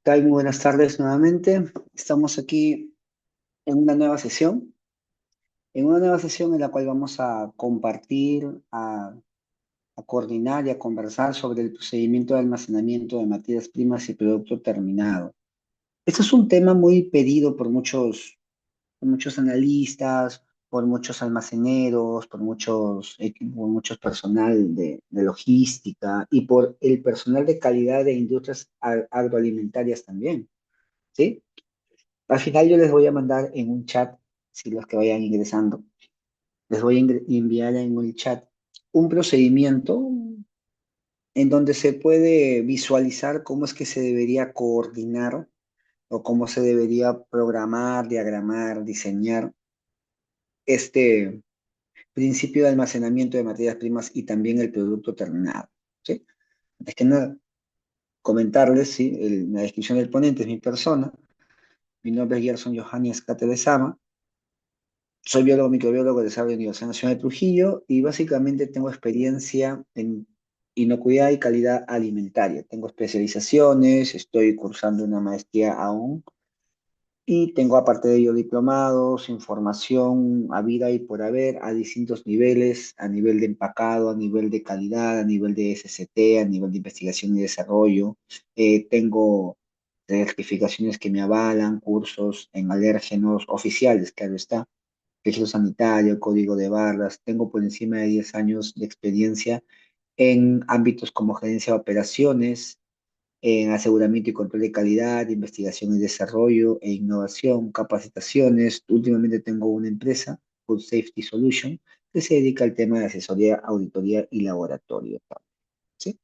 Tal? Muy buenas tardes nuevamente. Estamos aquí en una nueva sesión, en la cual vamos a compartir, a coordinar y a conversar sobre el procedimiento de almacenamiento de materias primas y producto terminado. Este es un tema muy pedido por muchos analistas, por muchos almaceneros, por muchos personal de logística y por el personal de calidad de industrias agroalimentarias también. ¿Sí? Al final yo les voy a mandar en un chat, si los que vayan ingresando, les voy a enviar en un chat un procedimiento en donde se puede visualizar cómo es que se debería coordinar o cómo se debería programar, diagramar, diseñar este principio de almacenamiento de materias primas y también el producto terminado. ¿Sí? Antes que nada, comentarles, ¿sí? La descripción del ponente es mi persona. Mi nombre es Gerson Johannes Catedesama. Soy biólogo microbiólogo de la Universidad Nacional de Trujillo y básicamente tengo experiencia en inocuidad y calidad alimentaria. Tengo especializaciones, estoy cursando una maestría aún y tengo aparte de ello diplomados, información a vida y por haber a distintos niveles, a nivel de empacado, a nivel de calidad, a nivel de SCT, a nivel de investigación y desarrollo. Tengo certificaciones que me avalan, cursos en alérgenos oficiales, claro está, registro sanitario, código de barras. Tengo por encima de 10 años de experiencia en ámbitos como gerencia de operaciones, en aseguramiento y control de calidad, investigación y desarrollo e innovación, capacitaciones. Últimamente tengo una empresa, Food Safety Solution, que se dedica al tema de asesoría, auditoría y laboratorio. ¿Sí?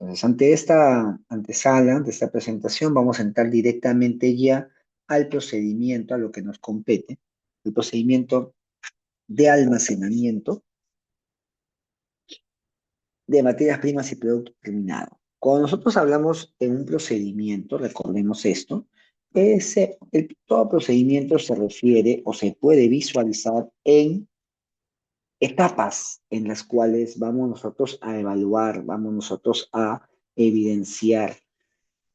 Entonces, ante esta antesala, ante esta presentación, vamos a entrar directamente ya al procedimiento, a lo que nos compete. El procedimiento de almacenamiento de materias primas y producto terminado. Cuando nosotros hablamos de un procedimiento, recordemos esto, todo procedimiento se refiere o se puede visualizar en etapas en las cuales vamos nosotros a evaluar, vamos nosotros a evidenciar.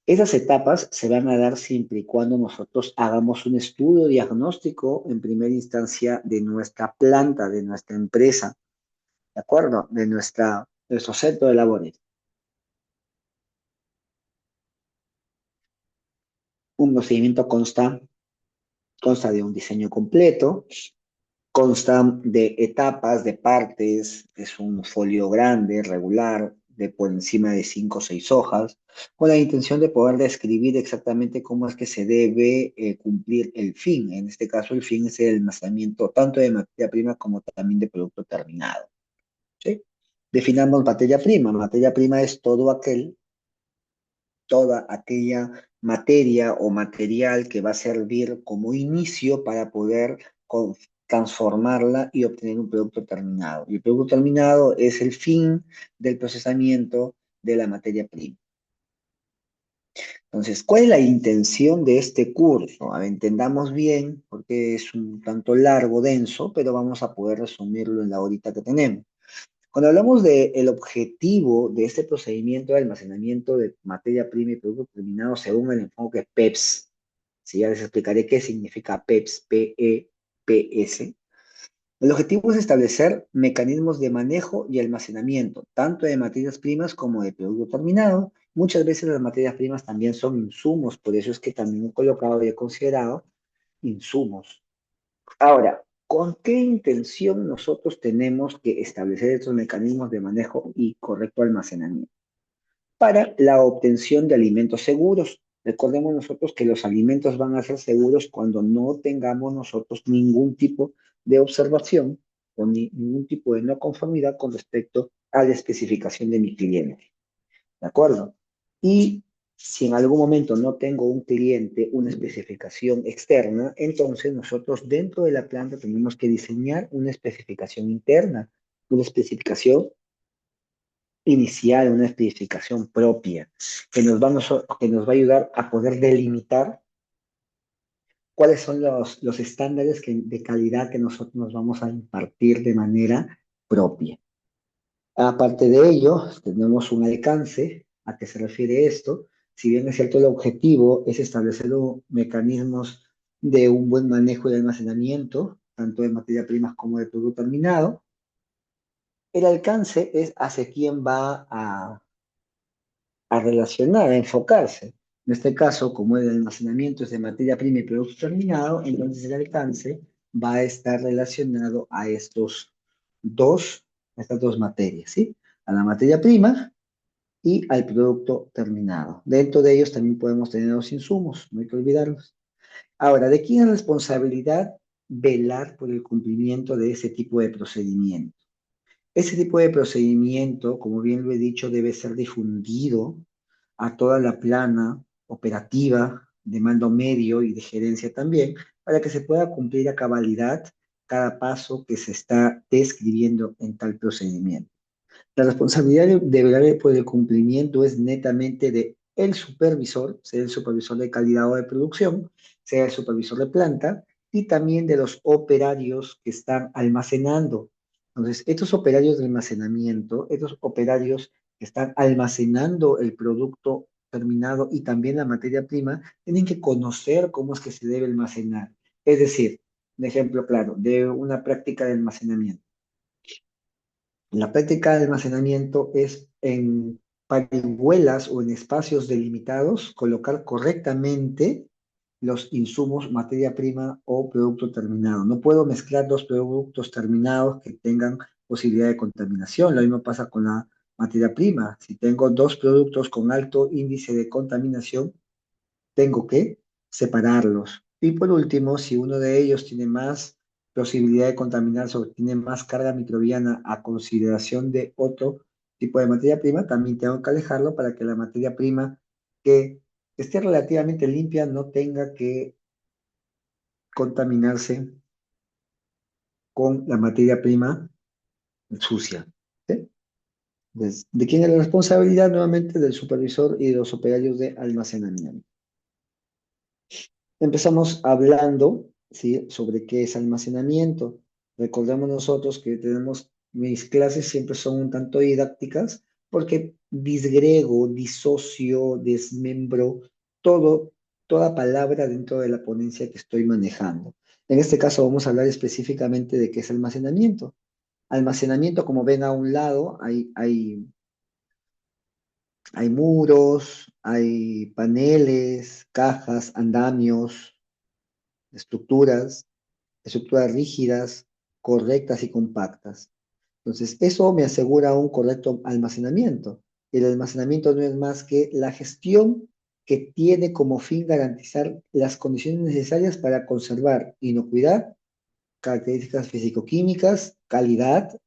Esas etapas se van a dar siempre y cuando nosotros hagamos un estudio diagnóstico en primera instancia de nuestra planta, de nuestra empresa, ¿de acuerdo? De nuestro centro de labores. Un procedimiento consta de un diseño completo, consta de etapas, de partes, es un folio grande, regular, de por encima de 5 o 6 hojas, con la intención de poder describir exactamente cómo es que se debe cumplir el fin. En este caso, el fin es el almacenamiento tanto de materia prima como también de producto terminado. ¿Sí? Definamos materia prima. Materia prima es toda aquella materia o material que va a servir como inicio para poder transformarla y obtener un producto terminado. Y el producto terminado es el fin del procesamiento de la materia prima. Entonces, ¿cuál es la intención de este curso? A ver, entendamos bien, porque es un tanto largo, denso, pero vamos a poder resumirlo en la horita que tenemos. Cuando hablamos del objetivo de este procedimiento de almacenamiento de materia prima y producto terminado según el enfoque PEPS, si ya les explicaré qué significa PEPS, P-E-P-S. El objetivo es establecer mecanismos de manejo y almacenamiento, tanto de materias primas como de producto terminado. Muchas veces las materias primas también son insumos, por eso es que también he colocado y he considerado insumos. Ahora, ¿con qué intención nosotros tenemos que establecer estos mecanismos de manejo y correcto almacenamiento? Para la obtención de alimentos seguros. Recordemos nosotros que los alimentos van a ser seguros cuando no tengamos nosotros ningún tipo de observación o ningún tipo de no conformidad con respecto a la especificación de mi cliente. ¿De acuerdo? Y si en algún momento no tengo un cliente, una especificación externa, entonces nosotros dentro de la planta tenemos que diseñar una especificación interna, una especificación inicial, una especificación propia, que nos va a ayudar a poder delimitar cuáles son los estándares de calidad que nosotros nos vamos a impartir de manera propia. Aparte de ello, tenemos un alcance. ¿A qué se refiere esto? si bien es cierto el objetivo es establecer mecanismos de un buen manejo y almacenamiento, tanto de materia primas como de producto terminado, el alcance es hacia quién va a relacionar, a enfocarse. En este caso, como el almacenamiento es de materia prima y producto terminado, entonces el alcance va a estar relacionado a estas dos materias, ¿sí? A la materia prima y al producto terminado. Dentro de ellos también podemos tener los insumos, no hay que olvidarlos. Ahora, ¿de quién es la responsabilidad velar por el cumplimiento de ese tipo de procedimiento? Ese tipo de procedimiento, como bien lo he dicho, debe ser difundido a toda la plana operativa de mando medio y de gerencia también, para que se pueda cumplir a cabalidad cada paso que se está describiendo en tal procedimiento. La responsabilidad de velar por el cumplimiento es netamente de el supervisor, sea el supervisor de calidad o de producción, sea el supervisor de planta, y también de los operarios que están almacenando. Entonces, estos operarios de almacenamiento, estos operarios que están almacenando el producto terminado y también la materia prima, tienen que conocer cómo es que se debe almacenar. Es decir, un ejemplo claro de una práctica de almacenamiento. La práctica de almacenamiento es en parihuelas o en espacios delimitados colocar correctamente los insumos, materia prima o producto terminado. No puedo mezclar dos productos terminados que tengan posibilidad de contaminación. Lo mismo pasa con la materia prima. Si tengo dos productos con alto índice de contaminación, tengo que separarlos. Y por último, si uno de ellos tiene más posibilidad de contaminarse o tiene más carga microbiana a consideración de otro tipo de materia prima, también tengo que alejarlo para que la materia prima que esté relativamente limpia no tenga que contaminarse con la materia prima sucia. ¿Sí? ¿De quién es la responsabilidad? Nuevamente del supervisor y de los operarios de almacenamiento. Empezamos hablando, ¿sí?, sobre qué es almacenamiento. Recordemos nosotros que mis clases siempre son un tanto didácticas porque disgrego, disocio, desmembro todo, toda palabra dentro de la ponencia que estoy manejando. En este caso vamos a hablar específicamente de qué es almacenamiento. Almacenamiento, como ven a un lado, hay muros, hay paneles, cajas, andamios, estructuras, estructuras rígidas, correctas y compactas. Entonces, eso me asegura un correcto almacenamiento. El almacenamiento no es más que la gestión que tiene como fin garantizar las condiciones necesarias para conservar inocuidad, características físico-químicas, calidad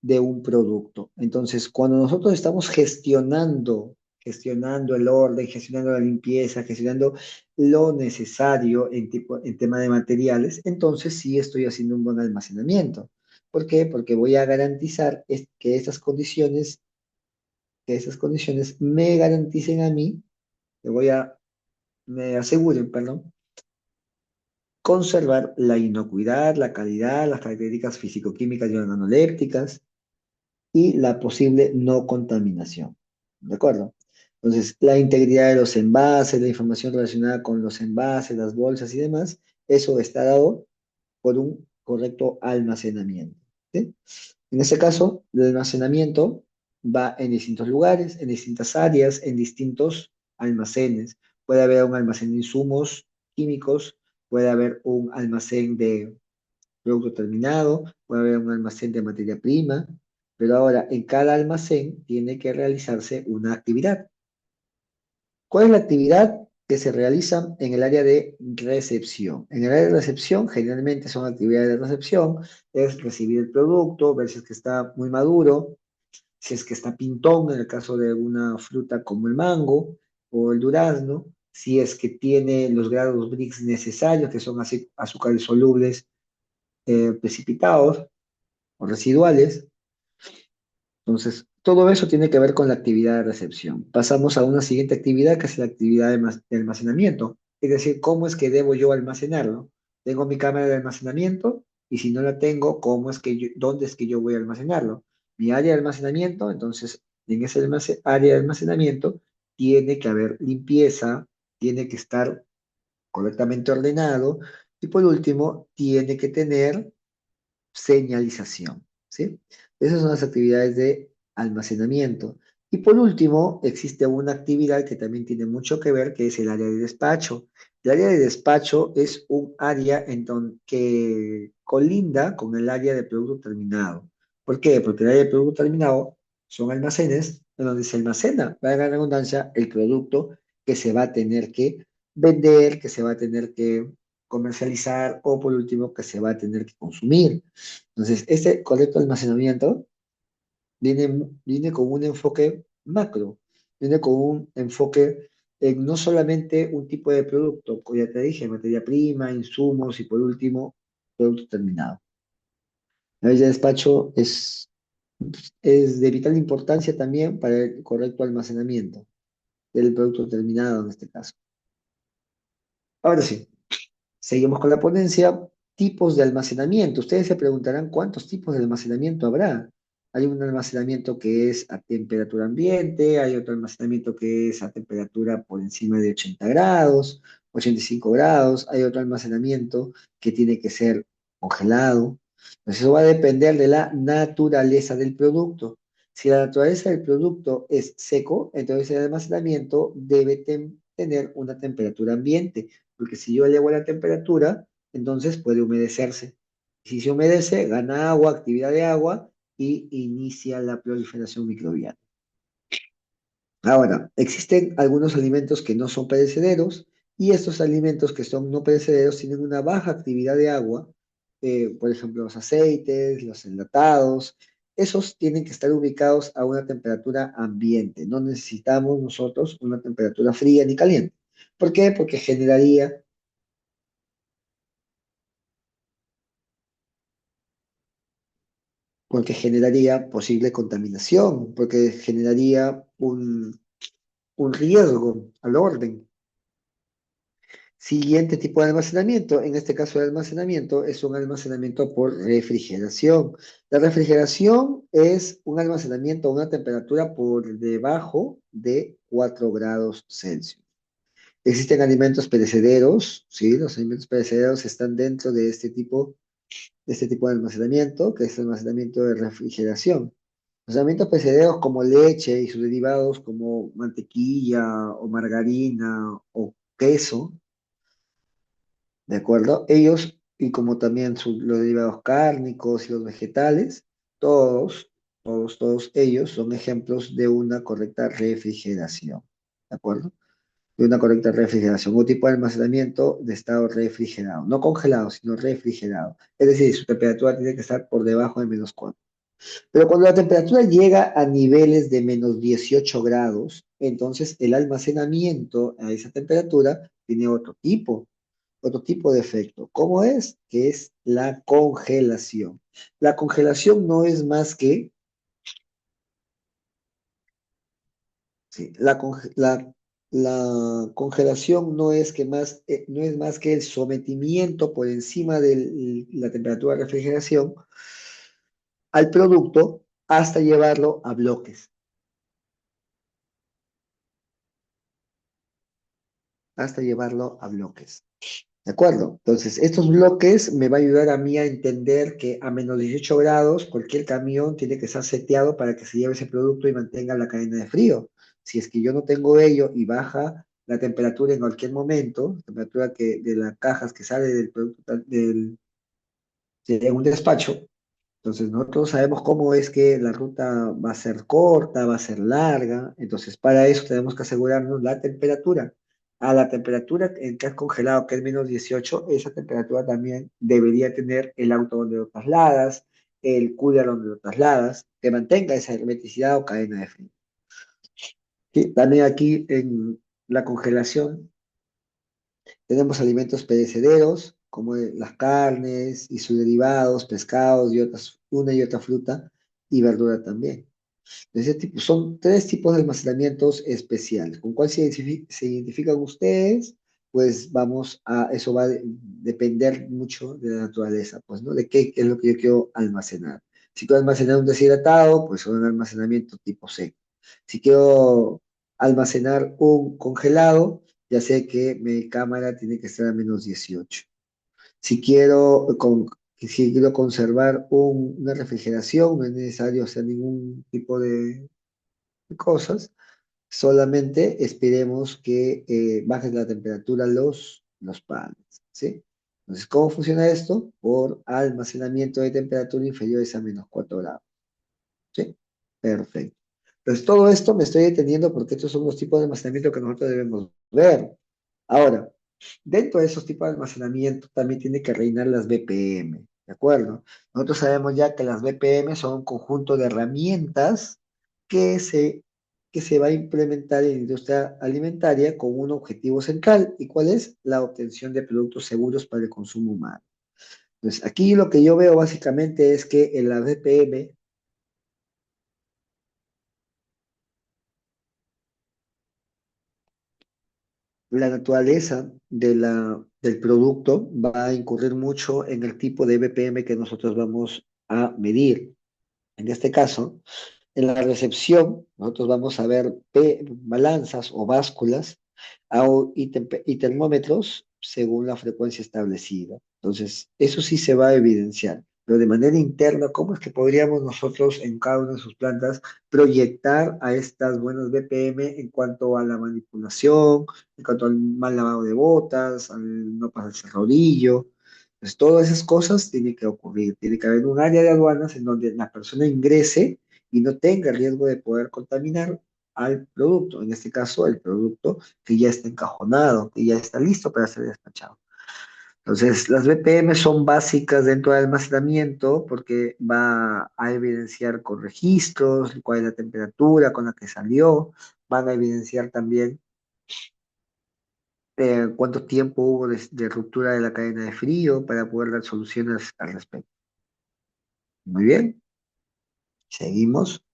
de un producto. Entonces, cuando nosotros estamos gestionando el orden, gestionando la limpieza, gestionando lo necesario en tema de materiales, entonces sí estoy haciendo un buen almacenamiento. ¿Por qué? Porque voy a garantizar que esas condiciones me garanticen a mí, me aseguren, perdón, conservar la inocuidad, la calidad, las características físico-químicas y organolépticas, y la posible no contaminación. ¿De acuerdo? Entonces, la integridad de los envases, la información relacionada con los envases, las bolsas y demás, eso está dado por un correcto almacenamiento. ¿Sí? En este caso, el almacenamiento va en distintos lugares, en distintas áreas, en distintos almacenes. Puede haber un almacén de insumos químicos, puede haber un almacén de producto terminado, puede haber un almacén de materia prima, pero ahora en cada almacén tiene que realizarse una actividad. ¿Cuál es la actividad que se realiza en el área de recepción? En el área de recepción, generalmente son actividades de recepción, es recibir el producto, ver si es que está muy maduro, si es que está pintón, en el caso de una fruta como el mango o el durazno, si es que tiene los grados Brix necesarios, que son así azúcares solubles precipitados o residuales. Entonces, todo eso tiene que ver con la actividad de recepción. Pasamos a una siguiente actividad, que es la actividad de almacenamiento. Es decir, ¿cómo es que debo yo almacenarlo? Tengo mi cámara de almacenamiento y si no la tengo, ¿dónde es que yo voy a almacenarlo? Mi área de almacenamiento, entonces, en ese área de almacenamiento tiene que haber limpieza, tiene que estar correctamente ordenado y por último, tiene que tener señalización, ¿sí? Esas son las actividades de almacenamiento. Y por último, existe una actividad que también tiene mucho que ver, que es el área de despacho. El área de despacho es un área que colinda con el área de producto terminado. ¿Por qué? Porque el área de producto terminado son almacenes en donde se almacena, para la redundancia, el producto que se va a tener que vender, que se va a tener que comercializar o por último que se va a tener que consumir. Entonces, este correcto almacenamiento viene con un enfoque macro, viene con un enfoque en no solamente un tipo de producto, como ya te dije, materia prima, insumos y por último, producto terminado. La vía de despacho es de vital importancia también para el correcto almacenamiento del producto terminado en este caso. Ahora sí. Seguimos con la ponencia. Tipos de almacenamiento. Ustedes se preguntarán cuántos tipos de almacenamiento habrá. Hay un almacenamiento que es a temperatura ambiente, hay otro almacenamiento que es a temperatura por encima de 80 grados, 85 grados, hay otro almacenamiento que tiene que ser congelado. Entonces eso va a depender de la naturaleza del producto. Si la naturaleza del producto es seco, entonces el almacenamiento debe tener una temperatura ambiente porque si yo elevo la temperatura, entonces puede humedecerse. Si se humedece, gana agua, actividad de agua y inicia la proliferación microbiana. Ahora, existen algunos alimentos que no son perecederos y estos alimentos que son no perecederos tienen una baja actividad de agua, por ejemplo, los aceites, los enlatados, esos tienen que estar ubicados a una temperatura ambiente. No necesitamos nosotros una temperatura fría ni caliente. ¿Por qué? Porque generaría posible contaminación, porque generaría un riesgo al orden. Siguiente tipo de almacenamiento, en este caso el almacenamiento es un almacenamiento por refrigeración. La refrigeración es un almacenamiento a una temperatura por debajo de 4 grados Celsius. Existen alimentos perecederos, ¿sí? Los alimentos perecederos están dentro de este tipo de almacenamiento, que es el almacenamiento de refrigeración. Los alimentos perecederos como leche y sus derivados como mantequilla o margarina o queso, ¿de acuerdo? Ellos, y como también los derivados cárnicos y los vegetales, todos ellos son ejemplos de una correcta refrigeración, ¿de acuerdo? De una correcta refrigeración, un tipo de almacenamiento de estado refrigerado, no congelado, sino refrigerado. Es decir, su temperatura tiene que estar por debajo de -4. Pero cuando la temperatura llega a niveles de -18 grados, entonces el almacenamiento a esa temperatura tiene otro tipo de efecto. ¿Cómo es? Que es la congelación. La congelación no es más que, sí, la congelación no es más que el sometimiento por encima de la temperatura de refrigeración al producto hasta llevarlo a bloques. Hasta llevarlo a bloques. ¿De acuerdo? Entonces, estos bloques me va a ayudar a mí a entender que a -18 grados cualquier camión tiene que estar seteado para que se lleve ese producto y mantenga la cadena de frío. Si es que yo no tengo ello y baja la temperatura en cualquier momento, la temperatura de las cajas que sale del producto de un despacho, entonces, nosotros sabemos cómo es que la ruta va a ser corta, va a ser larga. Entonces, para eso tenemos que asegurarnos la temperatura. A la temperatura en que has congelado, que es -18, esa temperatura también debería tener el auto donde lo trasladas, el cooler donde lo trasladas, que mantenga esa hermeticidad o cadena de frío. ¿Sí? También aquí en la congelación tenemos alimentos perecederos, como las carnes y sus derivados, pescados y una y otra fruta y verdura también. De ese tipo, son tres tipos de almacenamientos especiales. ¿Con cuál se identifican ustedes? Pues eso va a depender mucho de la naturaleza, pues, ¿no? De qué es lo que yo quiero almacenar. Si quiero almacenar un deshidratado, pues un almacenamiento tipo C. Si quiero almacenar un congelado, ya sé que mi cámara tiene que estar a -18. Si quiero, si quiero conservar una refrigeración, no es necesario hacer ningún tipo de cosas, solamente esperemos que baje la temperatura los paneles, ¿sí? Entonces, ¿cómo funciona esto? Por almacenamiento de temperatura inferiores a -4 grados, ¿sí? Perfecto. Entonces, todo esto me estoy deteniendo porque estos son los tipos de almacenamiento que nosotros debemos ver. Ahora, dentro de esos tipos de almacenamiento también tiene que reinar las BPM, ¿de acuerdo? Nosotros sabemos ya que las BPM son un conjunto de herramientas que se, que se va a implementar en la industria alimentaria con un objetivo central. ¿Y cuál es? La obtención de productos seguros para el consumo humano. Entonces, aquí lo que yo veo básicamente es que en la BPM la naturaleza del producto va a incurrir mucho en el tipo de BPM que nosotros vamos a medir. En este caso, en la recepción, nosotros vamos a ver balanzas o básculas y termómetros según la frecuencia establecida. Entonces, eso sí se va a evidenciar. Pero de manera interna, ¿cómo es que podríamos nosotros en cada una de sus plantas proyectar a estas buenas BPM en cuanto a la manipulación, en cuanto al mal lavado de botas, al no pasarse el rodillo? Pues todas esas cosas tienen que ocurrir. Tiene que haber un área de aduanas en donde la persona ingrese y no tenga riesgo de poder contaminar al producto. En este caso, el producto que ya está encajonado, que ya está listo para ser despachado. Entonces, las BPM son básicas dentro del almacenamiento porque va a evidenciar con registros cuál es la temperatura con la que salió, van a evidenciar también cuánto tiempo hubo de ruptura de la cadena de frío para poder dar soluciones al respecto. Muy bien, seguimos.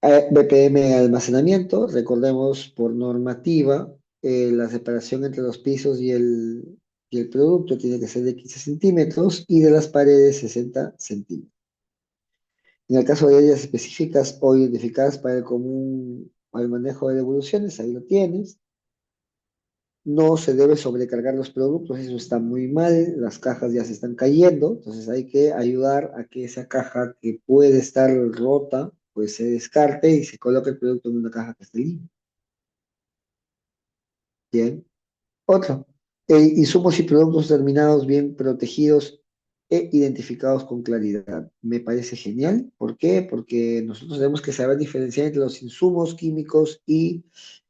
BPM de almacenamiento, recordemos por normativa, la separación entre los pisos y el producto tiene que ser de 15 centímetros y de las paredes 60 centímetros. En el caso de áreas específicas o identificadas para el común, para el manejo de devoluciones, ahí lo tienes. No se debe sobrecargar los productos, eso está muy mal, las cajas ya se están cayendo, entonces hay que ayudar a que esa caja que puede estar rota, pues se descarte y se coloque el producto en una caja que esté limpia. Bien. Otro, insumos y productos terminados bien protegidos e identificados con claridad. Me parece genial. ¿Por qué? Porque nosotros tenemos que saber diferenciar entre los insumos químicos y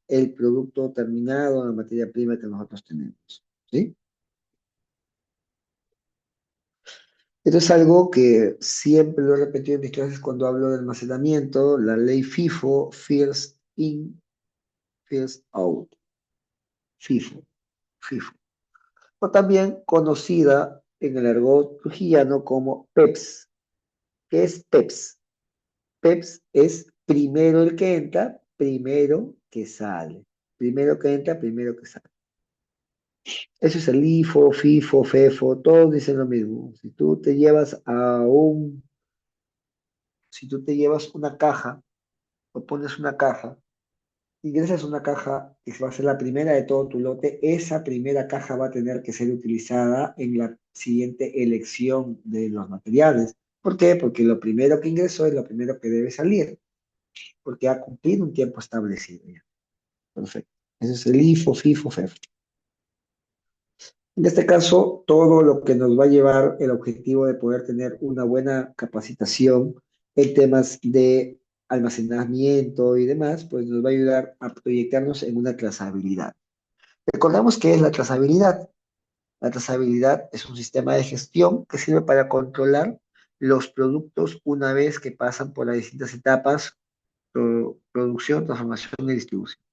el producto terminado, la materia prima que nosotros tenemos. ¿Sí? Esto es algo que siempre lo he repetido en mis clases cuando hablo de almacenamiento, la ley FIFO, First In, First Out. FIFO, FIFO. O también conocida en el argot trujillano como PEPS. ¿Qué es PEPS? PEPS es primero el que entra, primero que sale. Primero que entra, primero que sale. Eso es el IFO, FIFO, FEFO, todos dicen lo mismo. Si tú te llevas una caja, o pones una caja, ingresas una caja que va a ser la primera de todo tu lote, esa primera caja va a tener que ser utilizada en la siguiente elección de los materiales. ¿Por qué? Porque lo primero que ingresó es lo primero que debe salir, porque ha cumplido un tiempo establecido ya. Perfecto. Ese es el IFO, FIFO, FEFO. En este caso, todo lo que nos va a llevar el objetivo de poder tener una buena capacitación en temas de almacenamiento y demás, pues nos va a ayudar a proyectarnos en una trazabilidad. Recordamos qué es la trazabilidad. La trazabilidad es un sistema de gestión que sirve para controlar los productos una vez que pasan por las distintas etapas, producción, transformación y distribución.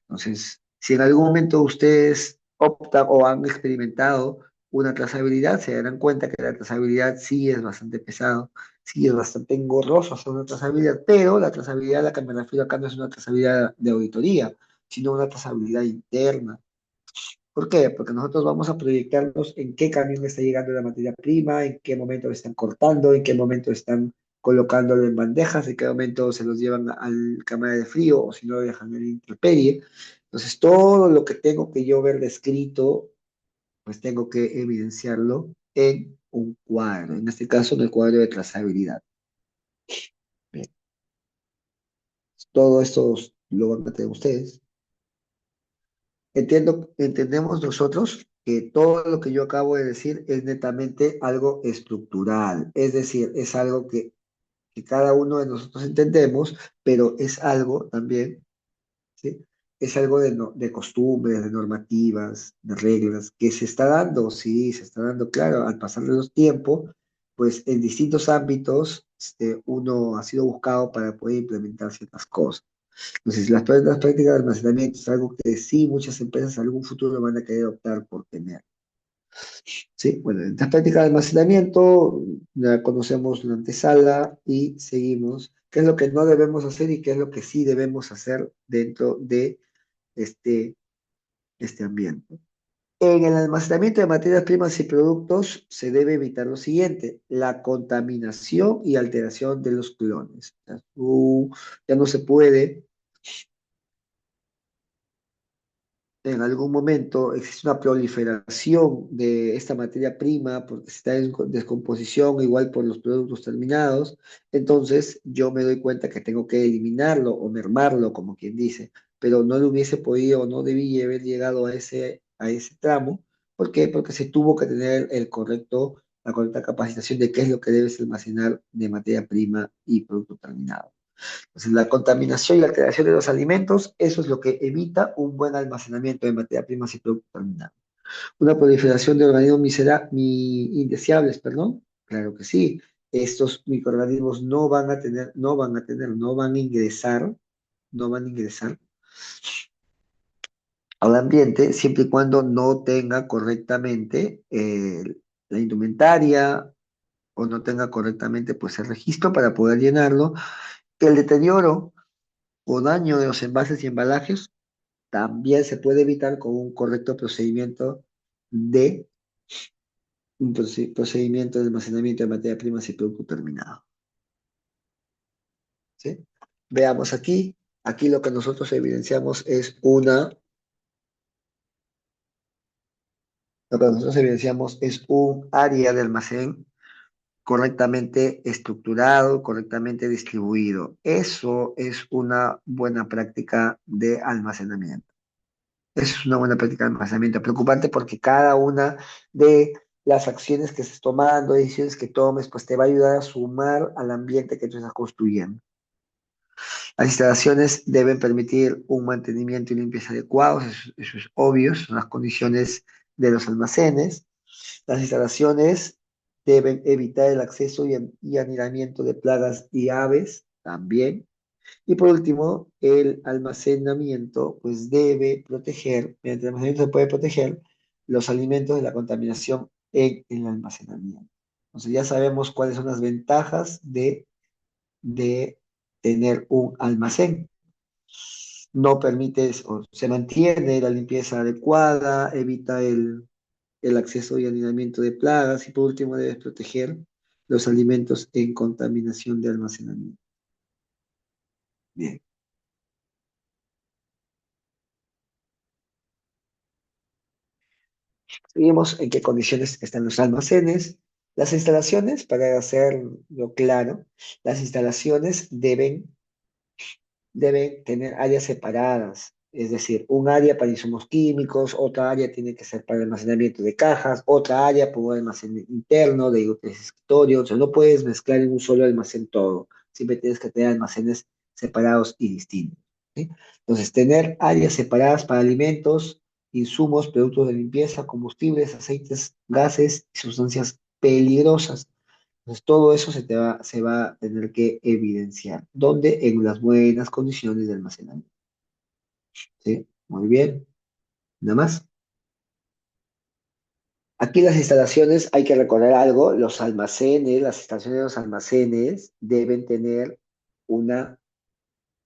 Entonces, si en algún momento ustedes optan o han experimentado una trazabilidad, se darán cuenta que la trazabilidad sí es bastante pesado, sí es bastante engorroso hacer una trazabilidad, pero la trazabilidad a la que me refiero acá no es una trazabilidad de auditoría, sino una trazabilidad interna. ¿Por qué? Porque nosotros vamos a proyectarnos en qué camión está llegando la materia prima, en qué momento están cortando, en qué momento están colocándolo en bandejas, en qué momento se los llevan al cámara de frío o si no lo dejan en la intemperie. Entonces, todo lo que tengo que yo ver descrito, pues tengo que evidenciarlo en un cuadro, en este caso en el cuadro de trazabilidad. Bien, todo esto lo van a tener ustedes. Entendemos nosotros que todo lo que yo acabo de decir es netamente algo estructural, es decir, es algo que cada uno de nosotros entendemos, pero es algo también, ¿sí? Es algo de costumbres, de normativas, de reglas, que se está dando, sí, se está dando, claro, al pasar de los tiempos, pues en distintos ámbitos, uno ha sido buscado para poder implementar ciertas cosas. Entonces, las prácticas de almacenamiento es algo que sí muchas empresas en algún futuro van a querer optar por tener. Sí, bueno, en las prácticas de almacenamiento ya conocemos la antesala y seguimos. ¿Qué es lo que no debemos hacer y qué es lo que sí debemos hacer dentro de este, este ambiente? En el almacenamiento de materias primas y productos se debe evitar lo siguiente: la contaminación y alteración de los clones. O sea, ya no se puede en algún momento existe una proliferación de esta materia prima porque se está en descomposición igual por los productos terminados, entonces yo me doy cuenta que tengo que eliminarlo o mermarlo, como quien dice, pero no lo hubiese podido o no debí haber llegado a ese tramo. ¿Por qué? Porque se tuvo que tener la correcta capacitación de qué es lo que debes almacenar de materia prima y producto terminado. Entonces, la contaminación y la alteración de los alimentos, eso es lo que evita un buen almacenamiento de materia primas y productos terminados. Una proliferación de organismos indeseables, perdón. Claro que sí. Estos microorganismos no van a ingresar, no van a ingresar al ambiente siempre y cuando no tenga correctamente la indumentaria o no tenga correctamente pues el registro para poder llenarlo. El deterioro o daño de los envases y embalajes también se puede evitar con un correcto procedimiento de procedimiento de almacenamiento de materia primas y producto terminado. ¿Sí? Veamos aquí. Aquí lo que nosotros evidenciamos es lo que nosotros evidenciamos es un área de almacén correctamente estructurado, correctamente distribuido. Eso es una buena práctica de almacenamiento. Eso es una buena práctica de almacenamiento. Preocupante porque cada una de las acciones que estés tomando, decisiones que tomes, pues te va a ayudar a sumar al ambiente que tú estás construyendo. Las instalaciones deben permitir un mantenimiento y limpieza adecuados, eso es obvio, son las condiciones de los almacenes. Las instalaciones deben evitar el acceso y anidamiento de plagas y aves también. Y por último, el almacenamiento, pues debe proteger, mediante el almacenamiento se puede proteger los alimentos de la contaminación en el almacenamiento. Entonces ya sabemos cuáles son las ventajas de tener un almacén. No permites o se mantiene la limpieza adecuada, evita el acceso y anidamiento de plagas y por último debes proteger los alimentos en contaminación de almacenamiento. Bien. Seguimos en qué condiciones están los almacenes. Las instalaciones, para hacerlo claro, las instalaciones deben tener áreas separadas, es decir, un área para insumos químicos, otra área tiene que ser para el almacenamiento de cajas, otra área para un almacén interno de escritorio. O sea, no puedes mezclar en un solo almacén todo, siempre tienes que tener almacenes separados y distintos. ¿Sí? Entonces, tener áreas separadas para alimentos, insumos, productos de limpieza, combustibles, aceites, gases y sustancias peligrosas. Entonces, todo eso se va a tener que evidenciar. ¿Dónde? En las buenas condiciones de almacenamiento. ¿Sí? Muy bien. Nada más. Aquí las instalaciones, hay que recordar algo, los almacenes, las instalaciones de los almacenes una,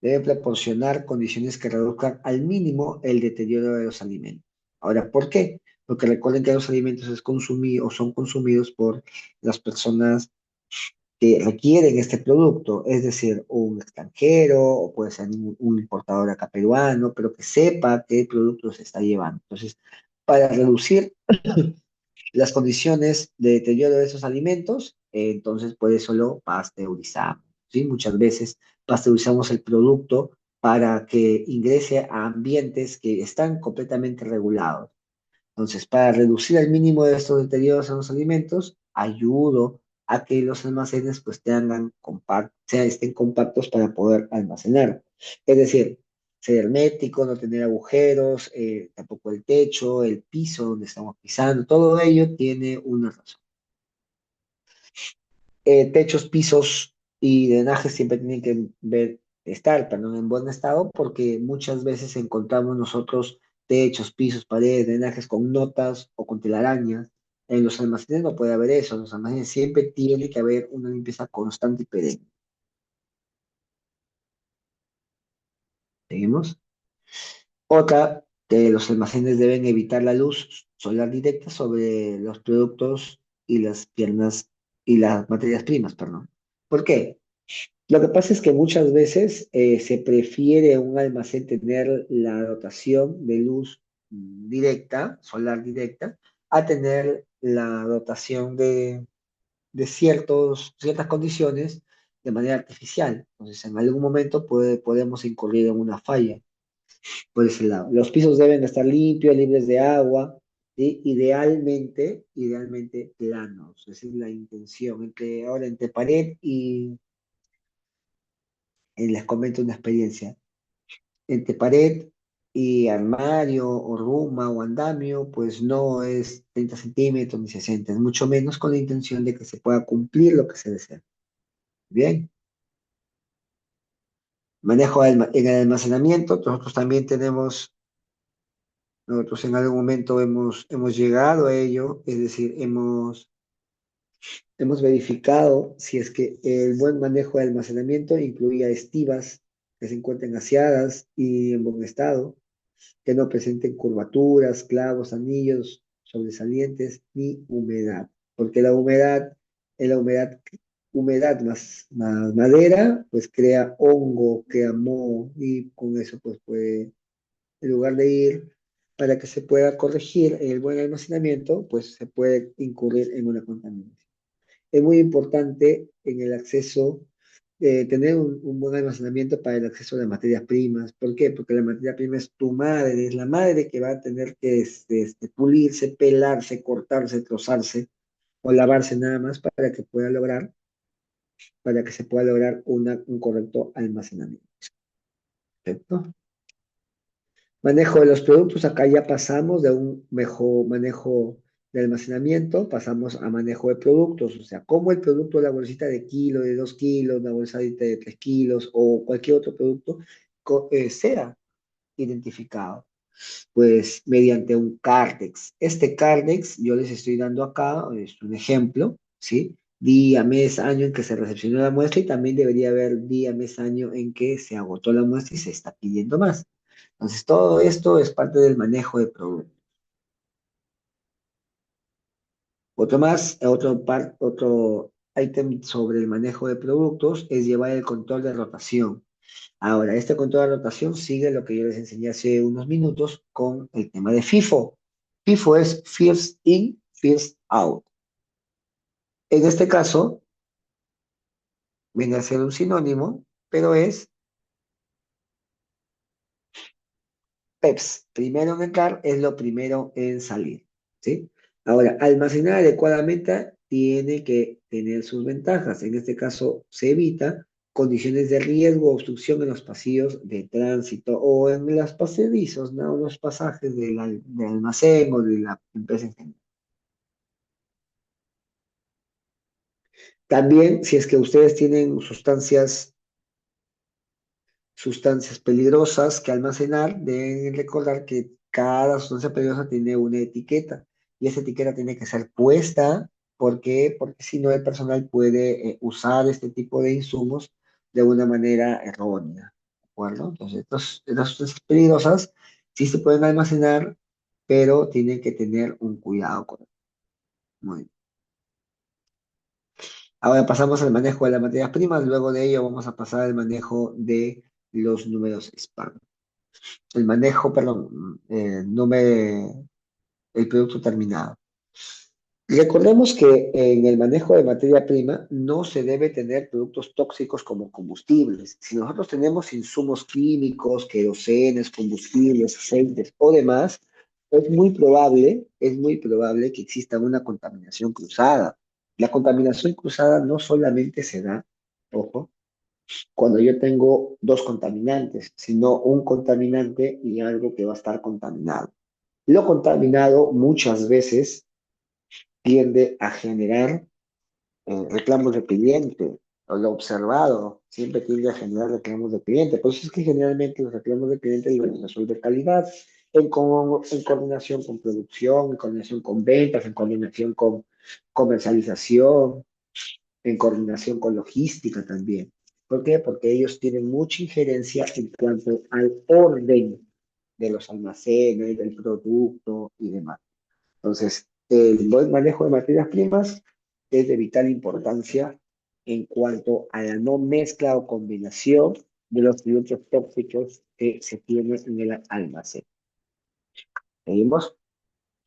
deben proporcionar condiciones que reduzcan al mínimo el deterioro de los alimentos. Ahora, ¿por qué? Porque recuerden que los alimentos son consumidos por las personas que requieren este producto, es decir, un extranjero o puede ser un importador acá peruano, pero que sepa qué producto se está llevando. Entonces, para reducir las condiciones de deterioro de esos alimentos, entonces por eso lo pasteurizamos, ¿sí? Muchas veces pasteurizamos el producto para que ingrese a ambientes que están completamente regulados. Entonces, para reducir al mínimo de estos deterioros en los alimentos, ayudo a que los almacenes pues tengan estén compactos para poder almacenar. Es decir, ser hermético, no tener agujeros, tampoco el techo, el piso donde estamos pisando, todo ello tiene una razón. Techos, pisos y drenajes siempre tienen que estar, perdón, en buen estado porque muchas veces encontramos nosotros techos, pisos, paredes, drenajes con notas o con telarañas. En los almacenes no puede haber eso, en los almacenes siempre tiene que haber una limpieza constante y perenne. ¿Seguimos? Otra, que los almacenes deben evitar la luz solar directa sobre los productos y las piernas y las materias primas, perdón. ¿Por qué? Lo que pasa es que muchas veces se prefiere en un almacén tener la dotación de luz directa, solar directa, a tener la dotación de ciertas condiciones de manera artificial. Entonces, en algún momento podemos incurrir en una falla por ese lado. Los pisos deben estar limpios, libres de agua, ¿sí? Idealmente planos. Esa es la intención. Ahora, entre pared y les comento una experiencia. Entre pared y armario o ruma o andamio, pues no es 30 centímetros ni 60, es mucho menos con la intención de que se pueda cumplir lo que se desea. Bien, en el almacenamiento, nosotros también nosotros en algún momento hemos llegado a ello, es decir, hemos verificado si es que el buen manejo de almacenamiento incluía estivas que se encuentren aseadas y en buen estado, que no presenten curvaturas, clavos, anillos sobresalientes ni humedad, porque en la humedad más madera, pues crea hongo, crea moho y con eso pues puede, en lugar de ir para que se pueda corregir el buen almacenamiento, pues se puede incurrir en una contaminación. Es muy importante en el acceso, tener un buen almacenamiento para el acceso de materias primas. ¿Por qué? Porque la materia prima es tu madre, es la madre que va a tener que pulirse, pelarse, cortarse, trozarse o lavarse nada más para que se pueda lograr un correcto almacenamiento. ¿Perfecto? Manejo de los productos, acá ya pasamos de un mejor manejo de almacenamiento, pasamos a manejo de productos, o sea, cómo el producto, la bolsita de kilo, de 2 kilos, la bolsita de 3 kilos o cualquier otro producto sea identificado, pues mediante un Cardex. Este Cardex, yo les estoy dando acá, es un ejemplo, ¿sí? Día, mes, año en que se recepcionó la muestra y también debería haber día, mes, año en que se agotó la muestra y se está pidiendo más. Entonces, todo esto es parte del manejo de productos. Otro ítem sobre el manejo de productos es llevar el control de rotación. Ahora, este control de rotación sigue lo que yo les enseñé hace unos minutos con el tema de FIFO. FIFO es First In, First Out. En este caso, viene a ser un sinónimo, pero es PEPS. Primero en entrar es lo primero en salir, ¿sí? Ahora, almacenar adecuadamente tiene que tener sus ventajas. En este caso, se evita condiciones de riesgo o obstrucción en los pasillos de tránsito o en los pasadizos, ¿no? Los pasajes del almacén o de la empresa en general. También, si es que ustedes tienen sustancias peligrosas que almacenar, deben recordar que cada sustancia peligrosa tiene una etiqueta y esa etiqueta tiene que ser puesta. ¿Por qué? Porque si no, el personal puede usar este tipo de insumos de una manera errónea. ¿De acuerdo? Entonces, estas sustancias peligrosas sí se pueden almacenar, pero tienen que tener un cuidado con ello. Muy bien. Ahora pasamos al manejo de las materias primas, luego de ello vamos a pasar al manejo de los números SPAN. El manejo, perdón, el producto terminado. Recordemos que en el manejo de materia prima no se debe tener productos tóxicos como combustibles. Si nosotros tenemos insumos químicos, querosenes, combustibles, aceites o demás, es muy probable que exista una contaminación cruzada. La contaminación cruzada no solamente se da, ojo, cuando yo tengo dos contaminantes, sino un contaminante y algo que va a estar contaminado. Lo contaminado muchas veces tiende a generar reclamos de cliente, o lo observado, siempre tiende a generar reclamos de cliente. Por eso es que generalmente los reclamos de cliente los resuelve calidad, en coordinación con producción, en coordinación con ventas, en coordinación con comercialización, en coordinación con logística también. ¿Por qué? Porque ellos tienen mucha injerencia en cuanto al orden de los almacenes, del producto y demás. Entonces, el buen manejo de materias primas es de vital importancia en cuanto a la no mezcla o combinación de los productos tóxicos que se tienen en el almacén. Seguimos.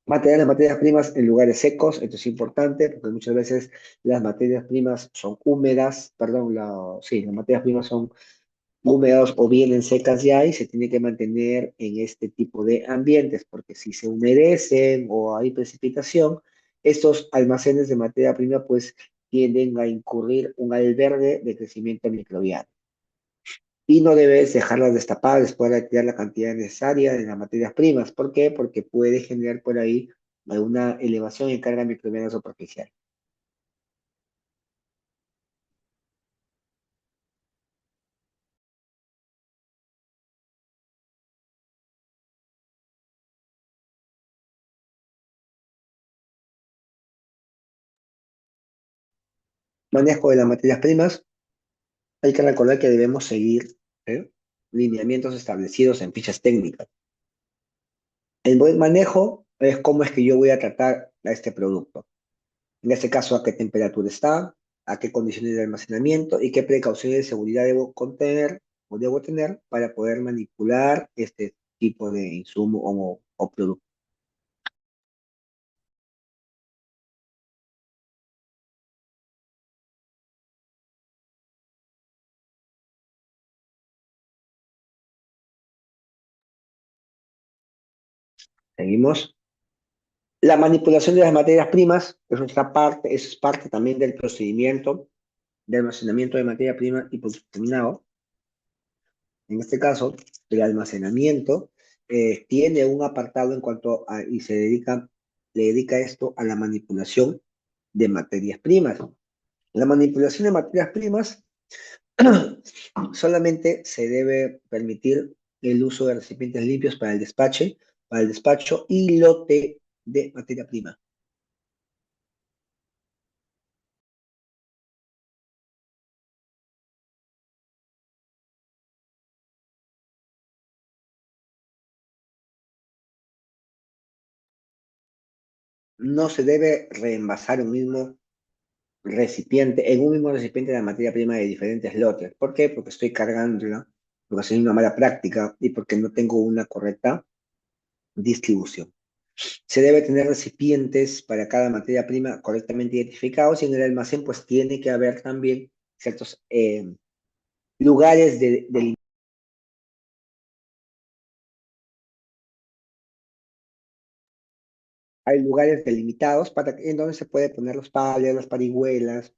Mantener las materias primas en lugares secos, esto es importante porque muchas veces las materias primas son húmedas, perdón, sí, las materias primas son húmedas o vienen secas ya y se tiene que mantener en este tipo de ambientes, porque si se humedecen o hay precipitación, estos almacenes de materia prima pues tienden a incurrir un albergue de crecimiento microbiano. Y no debes dejarlas destapadas después de retirar la cantidad necesaria de las materias primas. ¿Por qué? Porque puede generar por ahí alguna elevación en carga microbiana superficial. Manejo de las materias primas. Hay que recordar que debemos seguir lineamientos establecidos en fichas técnicas. El buen manejo es cómo es que yo voy a tratar a este producto. En este caso, a qué temperatura está, a qué condiciones de almacenamiento y qué precauciones de seguridad debo contener o debo tener para poder manipular este tipo de insumo o producto. Seguimos. La manipulación de las materias primas es otra parte, eso es parte también del procedimiento de almacenamiento de materia prima y producto terminado. En este caso, el almacenamiento tiene un apartado en cuanto a, y le dedica esto a la manipulación de materias primas. La manipulación de materias primas solamente se debe permitir el uso de recipientes limpios para el despacho y lote de materia prima. No se debe reenvasar en un mismo recipiente la materia prima de diferentes lotes. ¿Por qué? Porque estoy cargándola, porque soy una mala práctica y porque no tengo una correcta distribución. Se debe tener recipientes para cada materia prima correctamente identificados y en el almacén pues tiene que haber también ciertos lugares hay lugares delimitados en donde se puede poner los palets, las parihuelas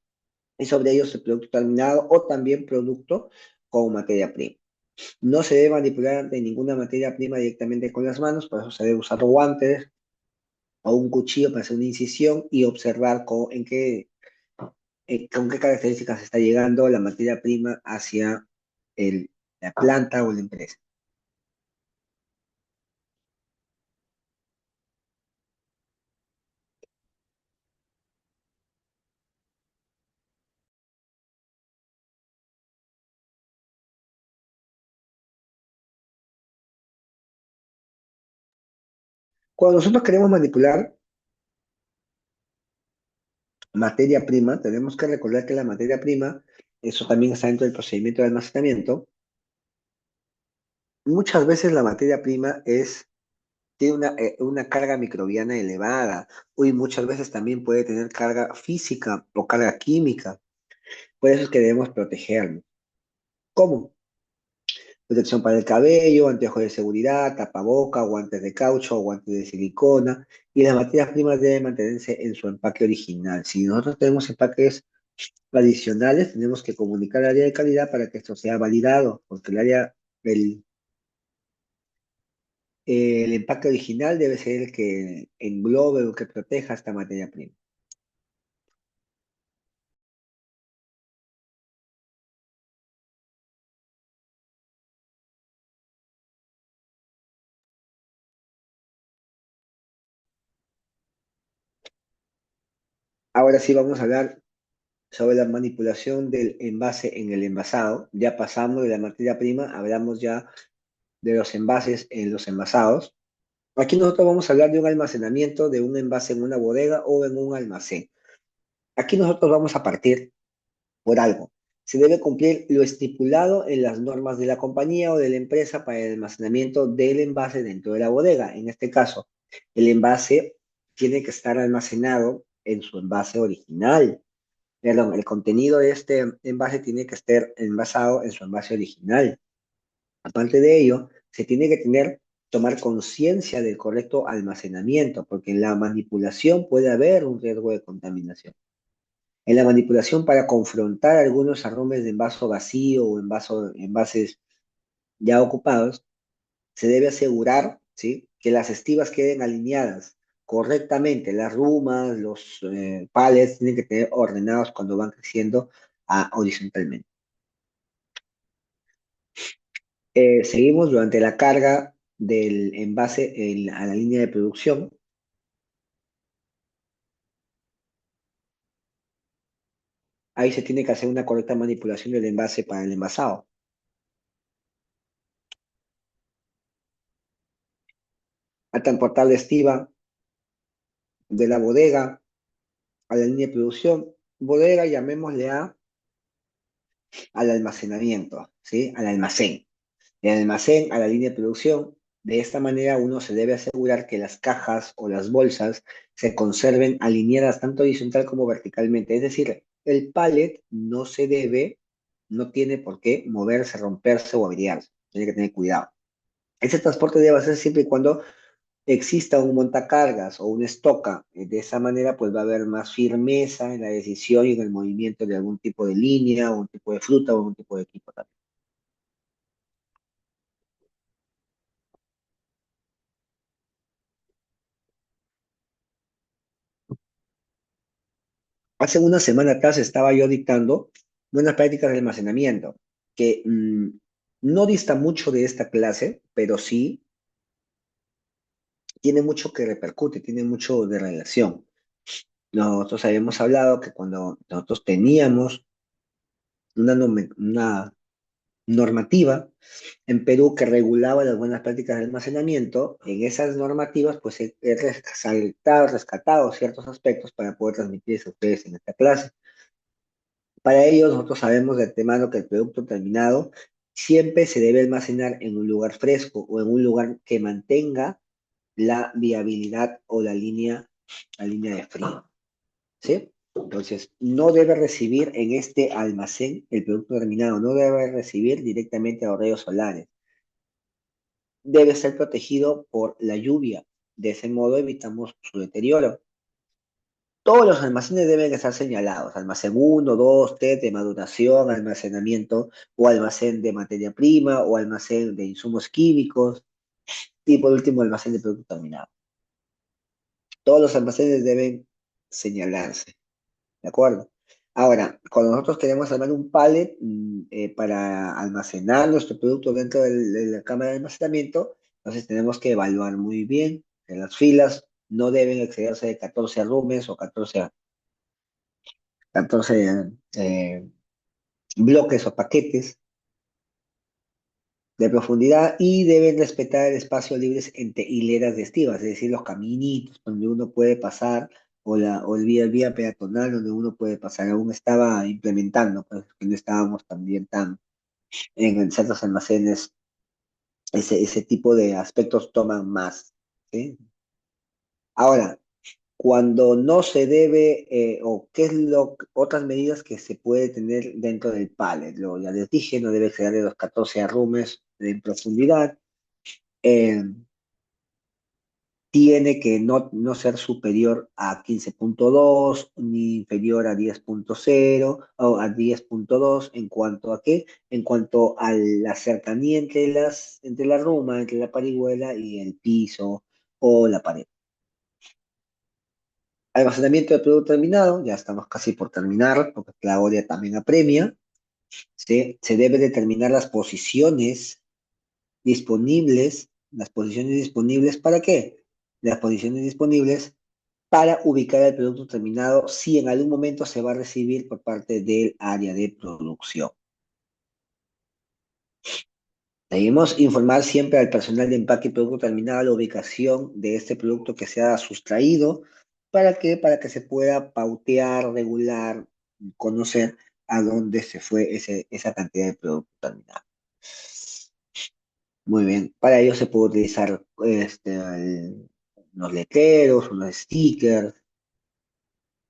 y sobre ellos el producto terminado o también producto con materia prima. No se debe manipular de ninguna materia prima directamente con las manos, por eso se debe usar guantes o un cuchillo para hacer una incisión y observar con qué características está llegando la materia prima hacia la planta o la empresa. Cuando nosotros queremos manipular materia prima, tenemos que recordar que la materia prima, eso también está dentro del procedimiento de almacenamiento. Muchas veces la materia prima tiene una carga microbiana elevada, y muchas veces también puede tener carga física o carga química. Por eso es que debemos protegerlo. ¿Cómo? Protección para el cabello, anteojos de seguridad, tapaboca, guantes de caucho, guantes de silicona, y las materias primas deben mantenerse en su empaque original. Si nosotros tenemos empaques adicionales, tenemos que comunicar al área de calidad para que esto sea validado, porque el empaque original debe ser el que englobe o que proteja esta materia prima. Ahora sí vamos a hablar sobre la manipulación del envase en el envasado. Ya pasamos de la materia prima, hablamos ya de los envases en los envasados. Aquí nosotros vamos a hablar de un almacenamiento de un envase en una bodega o en un almacén. Aquí nosotros vamos a partir por algo. Se debe cumplir lo estipulado en las normas de la compañía o de la empresa para el almacenamiento del envase dentro de la bodega. En este caso, el envase tiene que estar almacenado en su envase original. Perdón, el contenido de este envase tiene que estar envasado en su envase original. Aparte de ello, se tiene que tomar conciencia del correcto almacenamiento, porque en la manipulación puede haber un riesgo de contaminación. En la manipulación para confrontar algunos arromes de envaso vacío o envases ya ocupados, se debe asegurar, ¿sí?, que las estivas queden alineadas correctamente. Las rumas, los palets tienen que tener ordenados cuando van creciendo horizontalmente. Seguimos durante la carga del envase a la línea de producción. Ahí se tiene que hacer una correcta manipulación del envase para el envasado. Al transportar la estiva de la bodega a la línea de producción, bodega llamémosle al almacenamiento, ¿sí? Al almacén. Del almacén a la línea de producción. De esta manera uno se debe asegurar que las cajas o las bolsas se conserven alineadas tanto horizontal como verticalmente. Es decir, el pallet no tiene por qué moverse, romperse o averiarse. Tiene que tener cuidado. Ese transporte debe hacerse siempre y cuando exista un montacargas o un estoca. De esa manera, pues va a haber más firmeza en la decisión y en el movimiento de algún tipo de línea, o un tipo de fruta o un tipo de equipo también. Hace una semana atrás estaba yo dictando buenas prácticas de almacenamiento, que no dista mucho de esta clase, pero sí tiene mucho que repercute, tiene mucho de relación. Nosotros habíamos hablado que cuando nosotros teníamos una normativa en Perú que regulaba las buenas prácticas de almacenamiento, en esas normativas pues he rescatado ciertos aspectos para poder transmitirles a ustedes en esta clase. Para ello, nosotros sabemos de antemano que el producto terminado siempre se debe almacenar en un lugar fresco o en un lugar que mantenga la viabilidad o la línea de frío, ¿sí? Entonces, no debe recibir en este almacén el producto terminado, no debe recibir directamente a los rayos solares. Debe ser protegido por la lluvia. De ese modo evitamos su deterioro. Todos los almacenes deben estar señalados: almacén uno, 2, 3 de maduración, almacenamiento o almacén de materia prima o almacén de insumos químicos y por último almacén de producto terminado. Todos los almacenes deben señalarse, ¿de acuerdo? Ahora, cuando nosotros queremos armar un pallet para almacenar nuestro producto dentro de la cámara de almacenamiento, entonces tenemos que evaluar muy bien que las filas no deben excederse de 14 rooms o 14 bloques o paquetes de profundidad y deben respetar el espacio libre entre hileras de estivas, es decir, los caminitos donde uno puede pasar o el vía peatonal donde uno puede pasar. Aún estaba implementando, pues, que no estábamos también tan en ciertos almacenes, ese tipo de aspectos toman más, ¿sí? Ahora, cuando no se debe, o qué es otras medidas que se puede tener dentro del pallet. Ya les dije, no debe exceder de los 14 arrumes en profundidad. eh, Tiene que no ser superior a 15.2 ni inferior a 10.0 o a 10.2 en cuanto a qué, en cuanto a la cercanía entre la ruma, entre la parihuela y el piso o la pared. Almacenamiento de producto terminado, ya estamos casi por terminar, porque la hora también apremia. ¿Sí? Se debe determinar las posiciones disponibles, ¿para qué? Las posiciones disponibles para ubicar el producto terminado si en algún momento se va a recibir por parte del área de producción. Debemos informar siempre al personal de empaque y producto terminado la ubicación de este producto que se ha sustraído. ¿Para qué? Para que se pueda pautear, regular, conocer a dónde se fue esa cantidad de producto terminado. Muy bien. Para ello se puede utilizar unos letreros, unos stickers.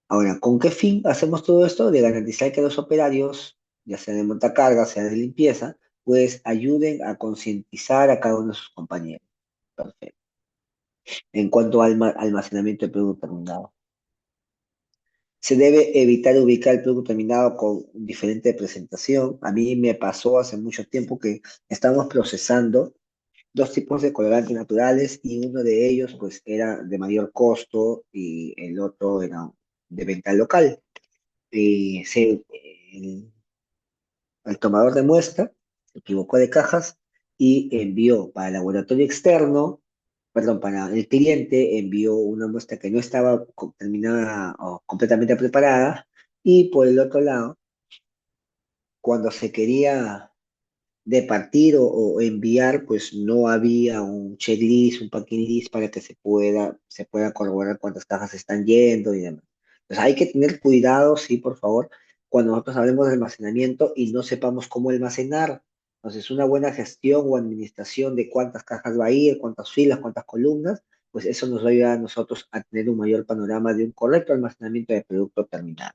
Ahora, ¿con qué fin hacemos todo esto? De garantizar que los operarios, ya sea de montacarga, sea de limpieza, pues ayuden a concientizar a cada uno de sus compañeros. Perfecto. En cuanto al almacenamiento de producto terminado, se debe evitar ubicar el producto terminado con diferente presentación. A mí me pasó hace mucho tiempo que estábamos procesando dos tipos de colorantes naturales y uno de ellos pues era de mayor costo y el otro era de venta local. El, el tomador de muestra se equivocó de cajas y envió para el laboratorio externo, perdón, para el cliente envió una muestra que no estaba terminada o completamente preparada, y por el otro lado, cuando se quería de partir o enviar, pues no había un checklist, un packing list para que se pueda corroborar cuántas cajas están yendo y demás. Entonces hay que tener cuidado, sí, por favor, cuando nosotros hablemos de almacenamiento y no sepamos cómo almacenar. Entonces, una buena gestión o administración de cuántas cajas va a ir, cuántas filas, cuántas columnas, pues eso nos va a ayudar a nosotros a tener un mayor panorama de un correcto almacenamiento de producto terminado.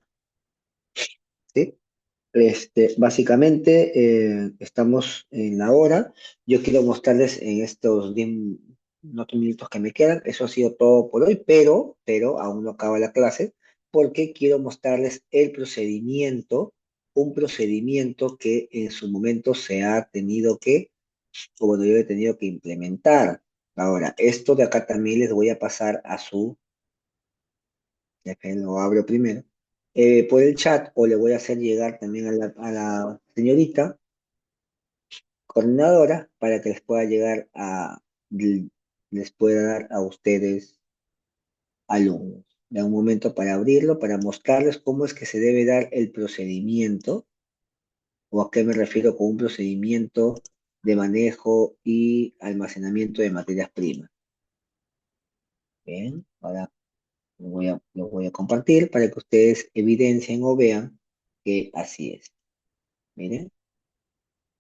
¿Sí? Básicamente, estamos en la hora. Yo quiero mostrarles en estos 10 minutos que me quedan. Eso ha sido todo por hoy, pero aún no acaba la clase, porque quiero mostrarles el procedimiento, un procedimiento que en su momento se ha tenido que, o bueno, yo he tenido que implementar. Ahora, esto de acá también les voy a pasar a su, ya que lo abro primero, por el chat, o le voy a hacer llegar también a la señorita coordinadora para que les pueda dar a ustedes alumnos. Da un momento para abrirlo, para mostrarles cómo es que se debe dar el procedimiento, o a qué me refiero con un procedimiento de manejo y almacenamiento de materias primas. Bien, ahora lo voy a compartir para que ustedes evidencien o vean que así es. Miren.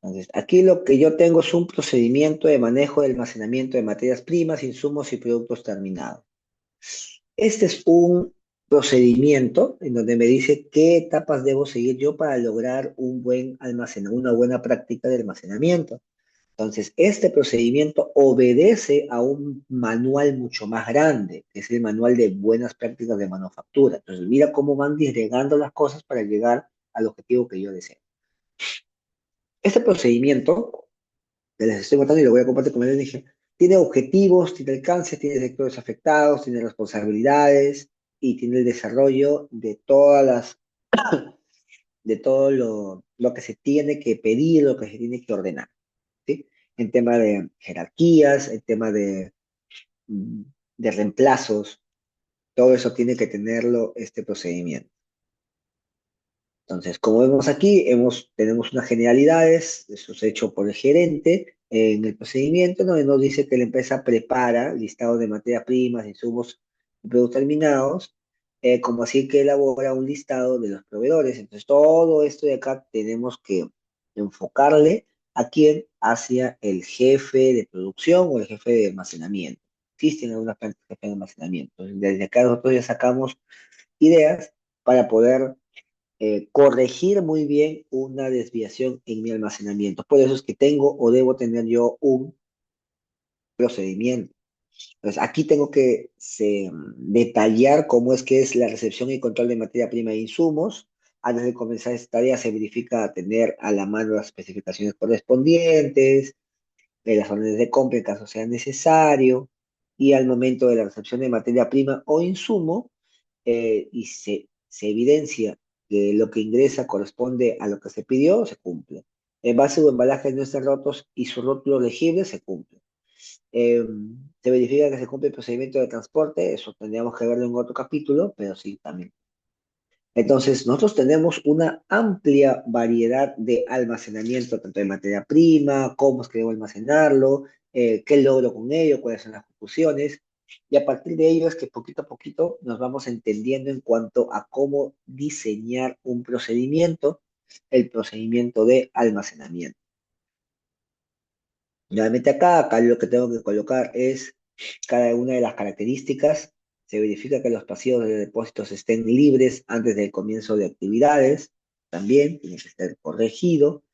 Entonces, aquí lo que yo tengo es un procedimiento de manejo y almacenamiento de materias primas, insumos y productos terminados. Este es un procedimiento en donde me dice qué etapas debo seguir yo para lograr un buen una buena práctica de almacenamiento. Entonces, este procedimiento obedece a un manual mucho más grande, que es el manual de buenas prácticas de manufactura. Entonces, mira cómo van disgregando las cosas para llegar al objetivo que yo deseo. Este procedimiento que les estoy contando y lo voy a compartir como les dije, tiene objetivos, tiene alcances, tiene sectores afectados, tiene responsabilidades y tiene el desarrollo de todo lo que se tiene que pedir, lo que se tiene que ordenar, ¿sí? En tema de jerarquías, en tema mm, de reemplazos, todo eso tiene que tenerlo este procedimiento. Entonces, como vemos aquí, tenemos unas generalidades, eso es hecho por el gerente en el procedimiento, donde nos dice que la empresa prepara listado de materias primas, insumos y productos terminados, como así que elabora un listado de los proveedores. Entonces, todo esto de acá tenemos que enfocarle a quién, hacia el jefe de producción o el jefe de almacenamiento. Existen algunas plantas de jefe de almacenamiento. Entonces, desde acá nosotros ya sacamos ideas para poder corregir muy bien una desviación en mi almacenamiento. Por eso es que tengo o debo tener yo un procedimiento. Entonces, aquí tengo que detallar cómo es que es la recepción y control de materia prima e insumos. Antes de comenzar esta tarea, se verifica tener a la mano las especificaciones correspondientes, de las órdenes de compra en caso sea necesario, y al momento de la recepción de materia prima o insumo, y se evidencia que lo que ingresa corresponde a lo que se pidió, se cumple. Envase o embalajes no estén rotos y su rótulo legible, se cumple. Eh, Se verifica que se cumple el procedimiento de transporte, eso tendríamos que verlo en otro capítulo, pero sí, también. Entonces, nosotros tenemos una amplia variedad de almacenamiento, tanto de materia prima, cómo es que debo almacenarlo, qué logro con ello, cuáles son las conclusiones, y a partir de ello es que poquito a poquito nos vamos entendiendo en cuanto a cómo diseñar un procedimiento, el procedimiento de almacenamiento. Nuevamente acá lo que tengo que colocar es cada una de las características. Se verifica que los pasillos de depósitos estén libres antes del comienzo de actividades. También tiene que estar corregido.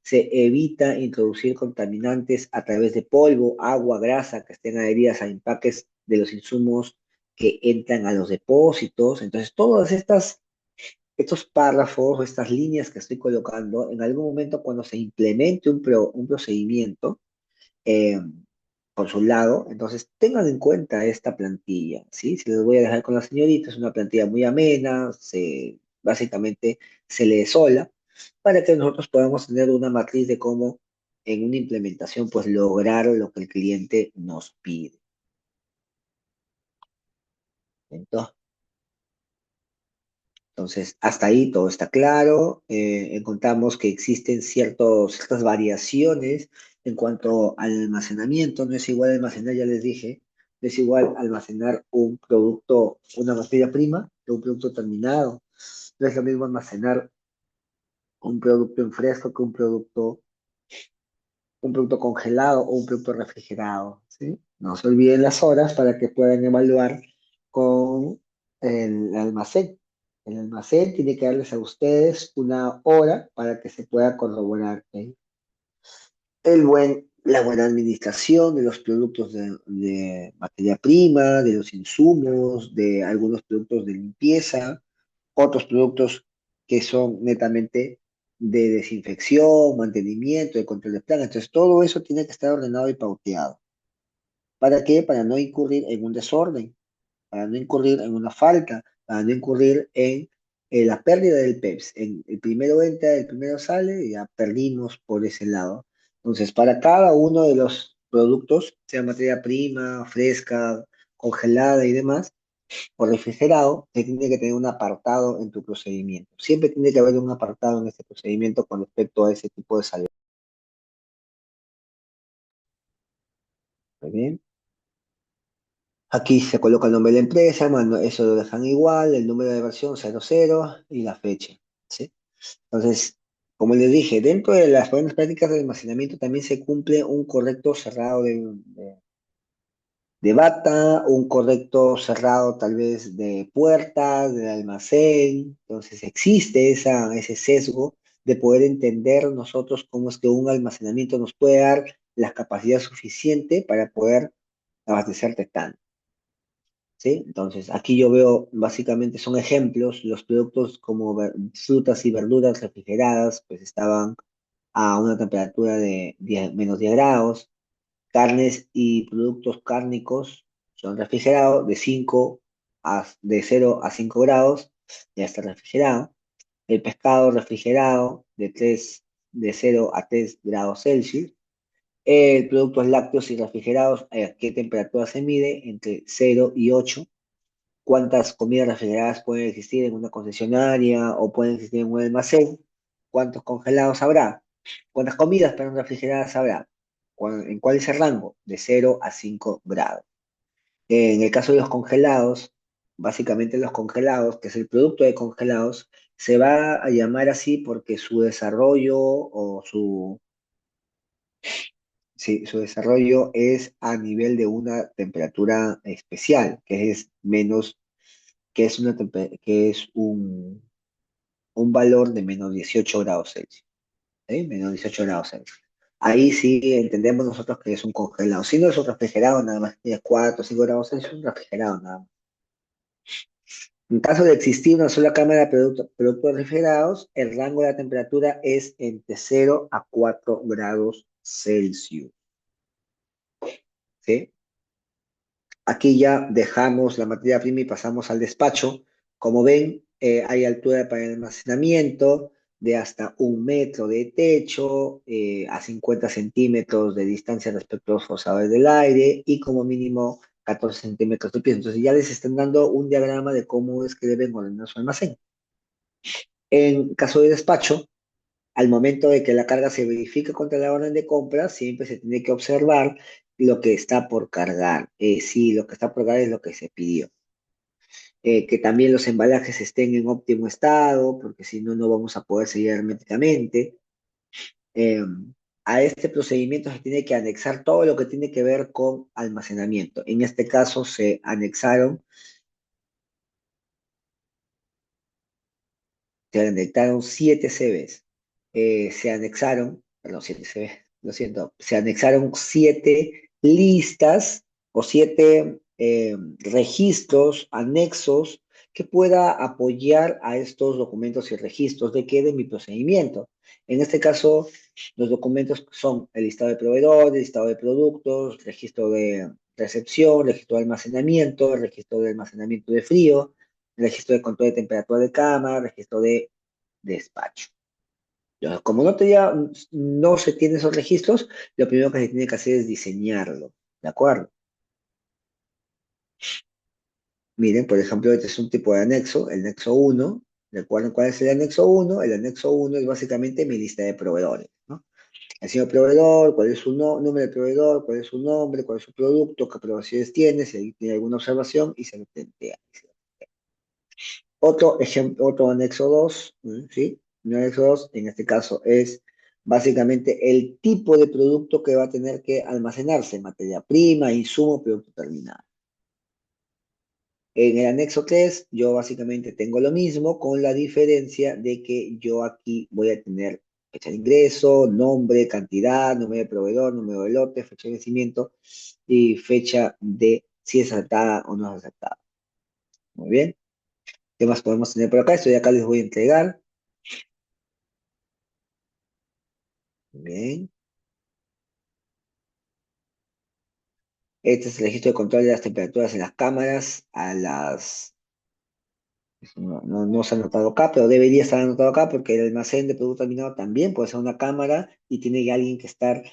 Se evita introducir contaminantes a través de polvo, agua, grasa que estén adheridas a empaques de los insumos que entran a los depósitos. Entonces, estos párrafos o estas líneas que estoy colocando, en algún momento cuando se implemente un procedimiento, eh, por su lado. Entonces, tengan en cuenta esta plantilla, ¿sí? Se les voy a dejar con la señorita, es una plantilla muy amena, básicamente se lee sola, para que nosotros podamos tener una matriz de cómo en una implementación, pues lograr lo que el cliente nos pide. Entonces, hasta ahí todo está claro. Encontramos que existen ciertas variaciones en cuanto al almacenamiento. No es igual almacenar, ya les dije, no es igual almacenar un producto, una materia prima, que un producto terminado. No es lo mismo almacenar un producto en fresco que un producto congelado o un producto refrigerado, ¿sí? No se olviden las horas para que puedan evaluar con el almacén. El almacén tiene que darles a ustedes una hora para que se pueda corroborar, ¿eh? La buena administración de los productos de materia prima, de los insumos, de algunos productos de limpieza, otros productos que son netamente de desinfección, mantenimiento, de control de plagas. Entonces, todo eso tiene que estar ordenado y pauteado. ¿Para qué? Para no incurrir en un desorden, para no incurrir en una falta, para no incurrir en la pérdida del PEPS. El primero entra, el primero sale, y ya perdimos por ese lado. Entonces, para cada uno de los productos, sea materia prima, fresca, congelada y demás, o refrigerado, se tiene que tener un apartado en tu procedimiento. Siempre tiene que haber un apartado en este procedimiento con respecto a ese tipo de salud. Muy bien. Aquí se coloca el nombre de la empresa, mano, eso lo dejan igual, el número de versión 00 y la fecha, ¿sí? Entonces, como les dije, dentro de las buenas prácticas de almacenamiento también se cumple un correcto cerrado de bata, un correcto cerrado tal vez de puertas, del almacén. Entonces existe ese sesgo de poder entender nosotros cómo es que un almacenamiento nos puede dar la capacidad suficiente para poder abastecerte tanto, ¿sí? Entonces aquí yo veo básicamente son ejemplos, los productos como frutas y verduras refrigeradas pues estaban a una temperatura de -10 grados. Carnes y productos cárnicos son refrigerados de 0 a 5 grados, ya está refrigerado. El pescado refrigerado de 0 a 3 grados Celsius. El productos lácteos y refrigerados, ¿a qué temperatura se mide? Entre 0 y 8. ¿Cuántas comidas refrigeradas pueden existir en una concesionaria o pueden existir en un almacén? ¿Cuántos congelados habrá? ¿Cuántas comidas, pero refrigeradas habrá? ¿En cuál es el rango? De 0 a 5 grados. En el caso de los congelados, básicamente los congelados, que es el producto de congelados, se va a llamar así porque su desarrollo o sí, su desarrollo es a nivel de una temperatura especial, que es menos, que es un valor de menos 18 grados Celsius. ¿Sí? Menos 18 grados Celsius. Ahí sí entendemos nosotros que es un congelado. Si no es un refrigerado, nada más tiene 4 o 5 grados Celsius, un refrigerado nada más. En caso de existir una sola cámara de productos refrigerados, el rango de la temperatura es entre 0 a 4 grados Celsius. ¿Sí? Aquí ya dejamos la materia prima y pasamos al despacho. Como ven, hay altura para el almacenamiento de hasta 1 metro de techo, a 50 centímetros de distancia respecto a los forzadores del aire y como mínimo 14 centímetros de piso. Entonces ya les están dando un diagrama de cómo es que deben ordenar su almacén. En caso de despacho, al momento de que la carga se verifique contra la orden de compra, siempre se tiene que observar lo que está por cargar. Sí, lo que está por cargar es lo que se pidió. Que también los embalajes estén en óptimo estado, porque si no, no vamos a poder sellar herméticamente. Eh, a este procedimiento se tiene que anexar todo lo que tiene que ver con almacenamiento. En este caso se anexaron 7 CVs. Se anexaron, perdón, 7 CVs, lo siento, se anexaron 7 listas o 7 registros, anexos que pueda apoyar a estos documentos y registros de qué de mi procedimiento. En este caso, los documentos son el listado de proveedores, listado de productos, registro de recepción, registro de almacenamiento, registro de almacenamiento de frío, registro de control de temperatura de cama, registro de despacho. Como no se tienen esos registros, lo primero que se tiene que hacer es diseñarlo, ¿de acuerdo? Miren, por ejemplo, este es un tipo de anexo, el anexo uno. ¿Recuerdan cuál es el anexo uno? El anexo uno es básicamente mi lista de proveedores, ¿no? El señor proveedor, cuál es su número de proveedor, cuál es su nombre, cuál es su producto, qué aprobaciones tiene, si tiene alguna observación y se lo plantea. Otro ejemplo, otro anexo 2, ¿sí? Un anexo 2, en este caso, es básicamente el tipo de producto que va a tener que almacenarse, materia prima, insumo, producto terminado. En el anexo 3, yo básicamente tengo lo mismo, con la diferencia de que yo aquí voy a tener fecha de ingreso, nombre, cantidad, número de proveedor, número de lote, fecha de vencimiento y fecha de si es aceptada o no es aceptada. Muy bien. ¿Qué más podemos tener por acá? Esto de acá les voy a entregar. Bien. Este es el registro de control de las temperaturas en las cámaras. No se ha anotado acá, pero debería estar anotado acá porque el almacén de producto terminado también puede ser una cámara y tiene que alguien que estar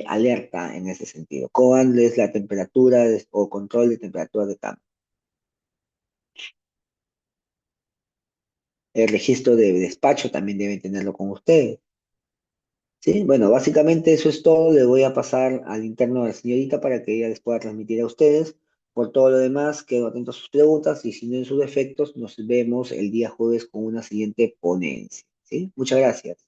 alerta en ese sentido. ¿Cuál es la temperatura o control de temperatura de cámara? El registro de despacho también deben tenerlo con ustedes. Sí, bueno, básicamente eso es todo. Le voy a pasar al interno de la señorita para que ella les pueda transmitir a ustedes. Por todo lo demás, quedo atento a sus preguntas y si no en sus defectos, nos vemos el día jueves con una siguiente ponencia. ¿Sí? Muchas gracias.